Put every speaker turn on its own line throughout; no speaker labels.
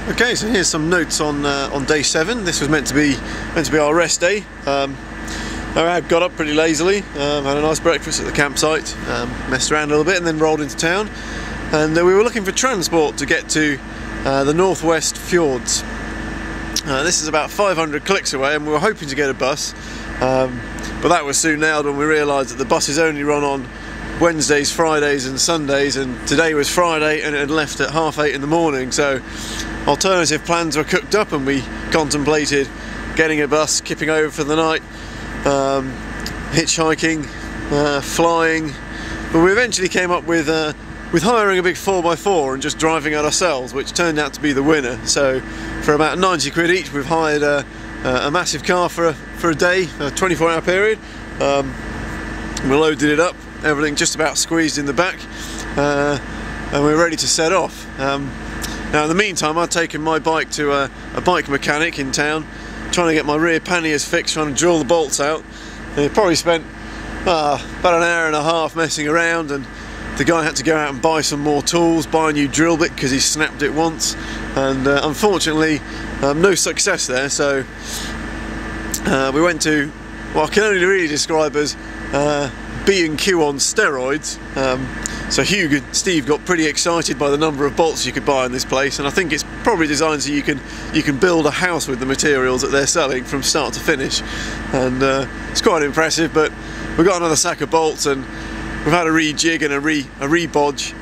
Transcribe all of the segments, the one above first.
Okay, so here's some notes on day 7. This was meant to be our rest day. I got up pretty lazily, had a nice breakfast at the campsite, messed around a little bit, and then rolled into town. And we were looking for transport to get to the northwest fjords. This is about 500 clicks away, and we were hoping to get a bus, but that was soon nailed when we realised that the buses only run on Wednesdays, Fridays and Sundays, and today was Friday and it had left at 8:30 in the morning. So alternative plans were cooked up, and we contemplated getting a bus, kipping over for the night, hitchhiking, flying, but we eventually came up with hiring a big 4x4 and just driving it ourselves, which turned out to be the winner. So for about 90 quid each, we've hired a massive car for a day, a 24-hour period. We loaded it up, everything just about squeezed in the back, and we're ready to set off. Now in the meantime, I'd taken my bike to a bike mechanic in town, trying to get my rear panniers fixed, trying to drill the bolts out. And he probably spent about an hour and a half messing around, and the guy had to go out and buy some more tools, buy a new drill bit because he snapped it once, and unfortunately no success there. So we went to what I can only really describe as B&Q on steroids. So Hugh and Steve got pretty excited by the number of bolts you could buy in this place, and I think it's probably designed so you can build a house with the materials that they're selling from start to finish, and it's quite impressive. But we've got another sack of bolts, and we've had a rejig and a re-bodge.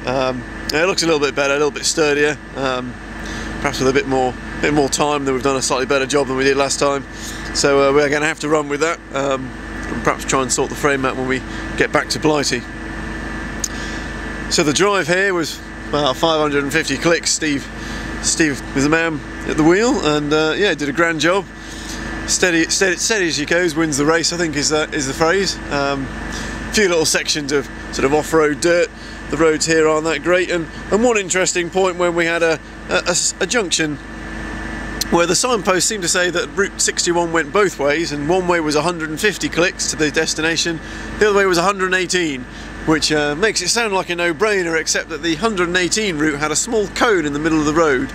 It looks a little bit better, a little bit sturdier, perhaps with a bit more time. Than we've done a slightly better job than we did last time. So we're going to have to run with that, and perhaps try and sort the frame out when we get back to Blighty. So the drive here was about 550 clicks. Steve was the man at the wheel, and yeah, did a grand job. Steady as she goes wins the race, I think is the phrase. A few little sections of sort of off-road dirt. The roads here aren't that great, and one interesting point when we had a junction where the signpost seemed to say that Route 61 went both ways, and one way was 150 clicks to the destination, the other way was 118, which makes it sound like a no-brainer, except that the 118 route had a small cone in the middle of the road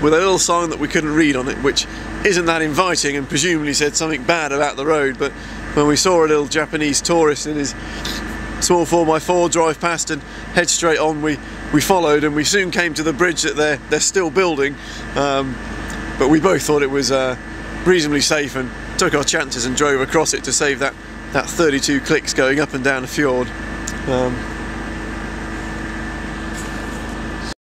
with a little sign that we couldn't read on it, which isn't that inviting and presumably said something bad about the road. But when we saw a little Japanese tourist in his small 4x4 drive past and head straight on, we followed, and we soon came to the bridge that they're still building, but we both thought it was reasonably safe and took our chances and drove across it to save that 32 clicks going up and down the fjord.